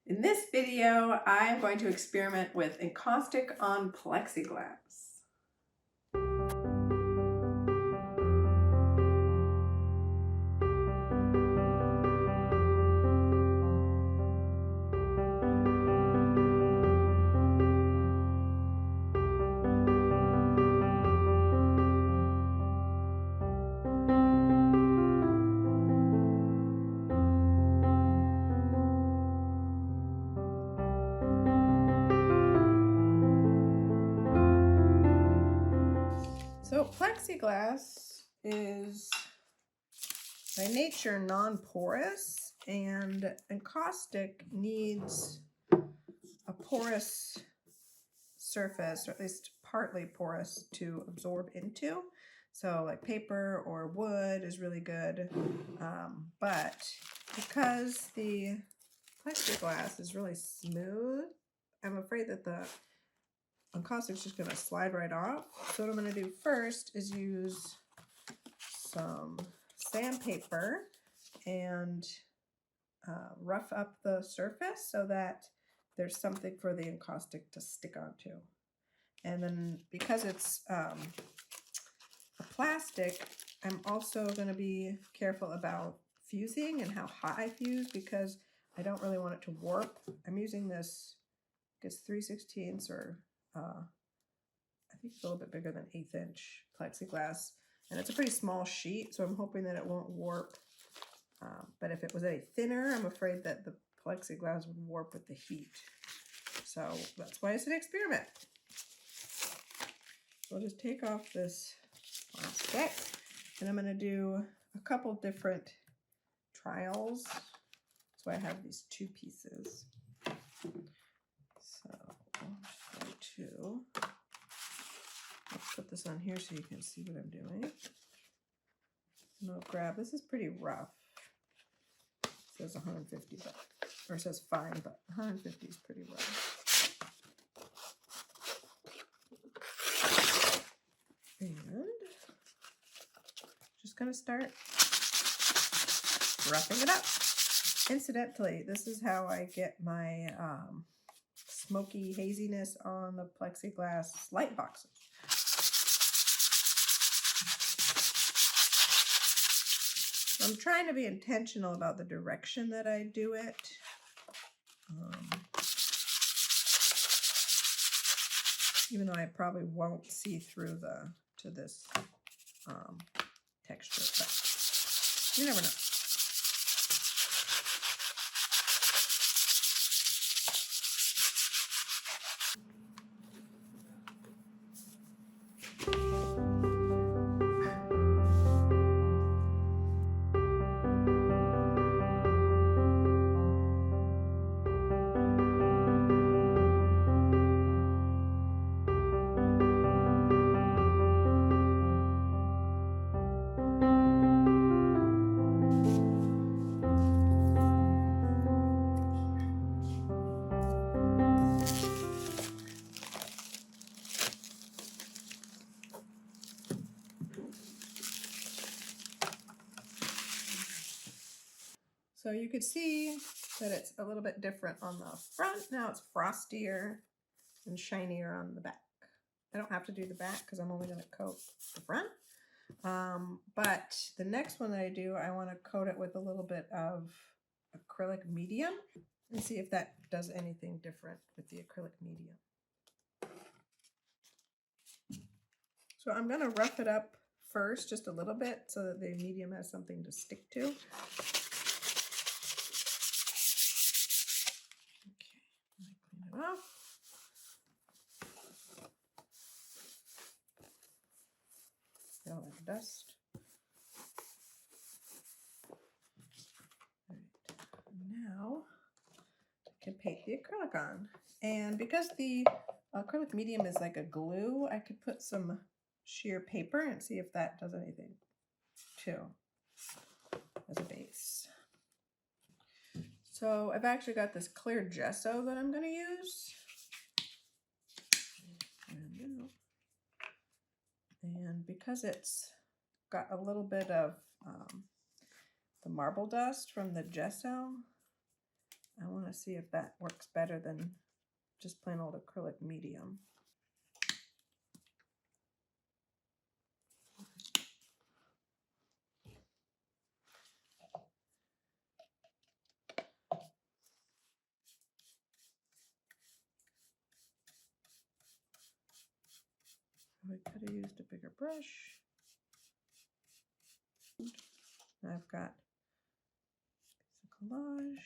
In this video, I'm going to experiment with encaustic on plexiglass. So plexiglass is by nature non-porous, and encaustic needs a porous surface, or at least partly porous, to absorb into. So like paper or wood is really good, but because the plexiglass is really smooth, I'm afraid that the encaustic is just going to slide right off. So what I'm going to do first is use some sandpaper and rough up the surface so that there's something for the encaustic to stick onto. And then because it's a plastic, I'm also going to be careful about fusing and how hot I fuse, because I don't really want it to warp. I'm using this, I guess 3/16 or I think it's a little bit bigger than 1/8 inch plexiglass, and it's a pretty small sheet, so I'm hoping that it won't warp. But if it was any thinner, I'm afraid that the plexiglass would warp with the heat. So that's why it's an experiment. So I'll just take off this plastic, and I'm going to do a couple different trials. That's why I have these two pieces. So I'm going to put this on here so you can see what I'm doing. And I'll grab, this is pretty rough. It says 150, but, or it says fine, but 150 is pretty rough. And just gonna start roughing it up. Incidentally, this is how I get my smoky haziness on the plexiglass light boxes. I'm trying to be intentional about the direction that I do it. Even though I probably won't see through to this texture, but you never know. So you could see that it's a little bit different on the front. Now it's frostier and shinier on the back. I don't have to do the back because I'm only going to coat the front. But the next one that I do, I want to coat it with a little bit of acrylic medium and see if that does anything different with the acrylic medium. So I'm going to rough it up first just a little bit so that the medium has something to stick to. Off. Get all that dust. All right. Now I can paint the acrylic on. And because the acrylic medium is like a glue, I could put some sheer paper and see if that does anything too as a base. So I've actually got this clear gesso that I'm going to use. And because it's got a little bit of the marble dust from the gesso, I want to to see if that works better than just plain old acrylic medium. I could have used a bigger brush. I've got a collage.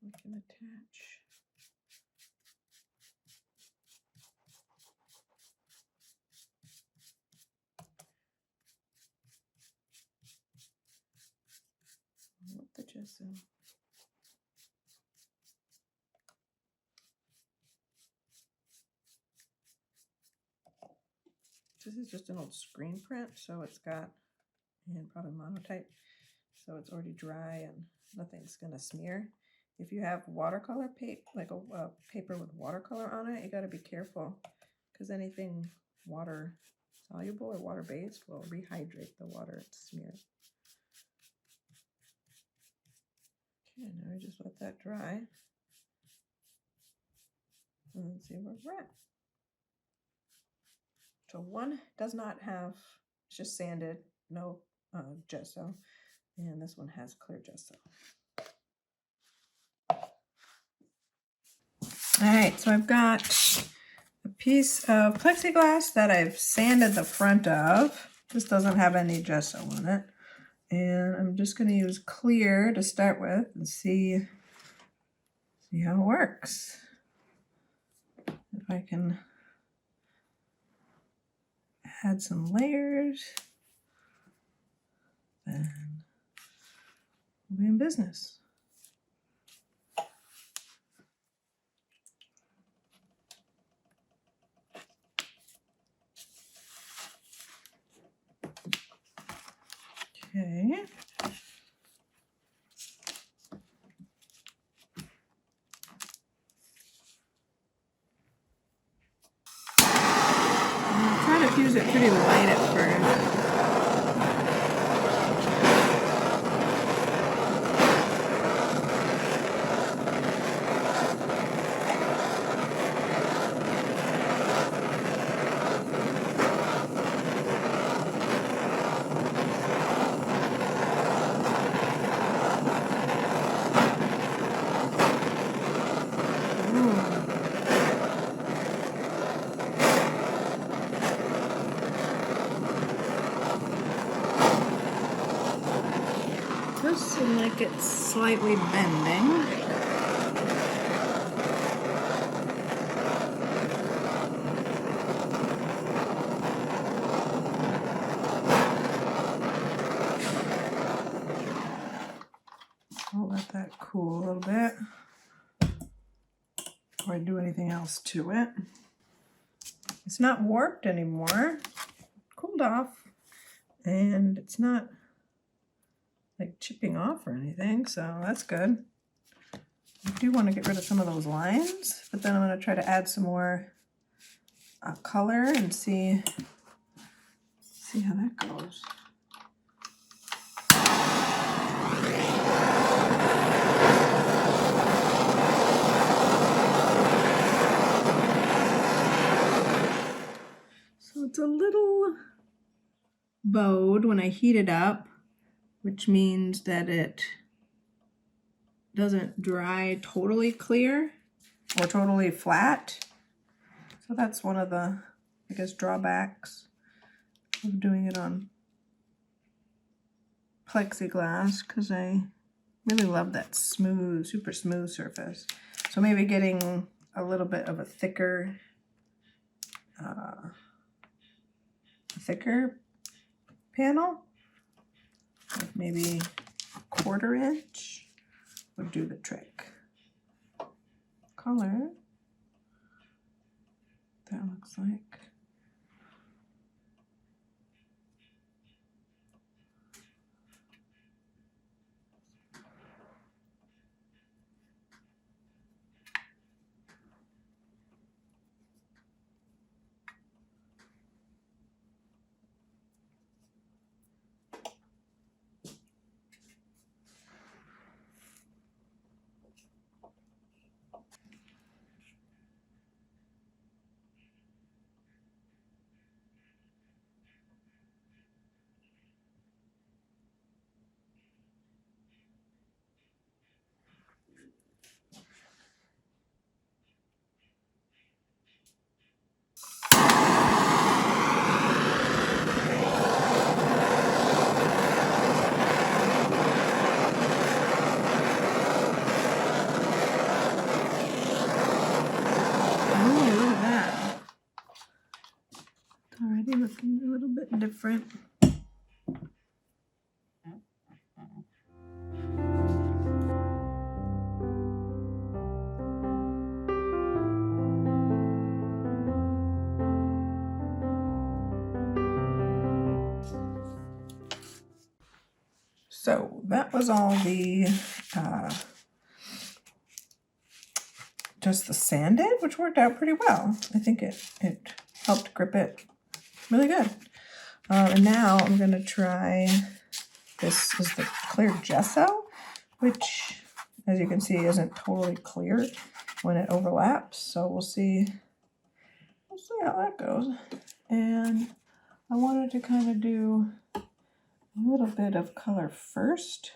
We can attach. With the gesso. This is just an old screen print, so it's got, and probably monotype, so it's already dry and nothing's gonna smear. If you have watercolor paper, like a paper with watercolor on it, you gotta be careful because anything water soluble or water based will rehydrate the water it's smeared. Okay, now I just let that dry and then see where we're at. So one does not have, it's just sanded, no gesso, and this one has clear gesso. All right, so I've got a piece of plexiglass that I've sanded the front of. This doesn't have any gesso on it. And I'm just going to use clear to start with and see how it works. If I can add some layers, then we'll be in business. Okay. I'm trying to fuse it pretty light at first. Looks like it's slightly bending. I'll let that cool a little bit before I do anything else to it. It's not warped anymore. It cooled off, and it's not like chipping off or anything, so that's good. I do want to get rid of some of those lines, but then I'm going to try to add some more color and see how that goes. So it's a little bowed when I heat it up, which means that it doesn't dry totally clear or totally flat. So that's one of the, I guess, drawbacks of doing it on plexiglass, because I really love that smooth, super smooth surface. So maybe getting a little bit of a thicker panel, like maybe 1/4 inch would do the trick. Color, that looks like. different. So that was all the just the sanded, which worked out pretty well. I think it helped grip it really good. And now I'm going to try, this is the clear gesso, which as you can see isn't totally clear when it overlaps. So we'll see how that goes. And I wanted to kind of do a little bit of color first.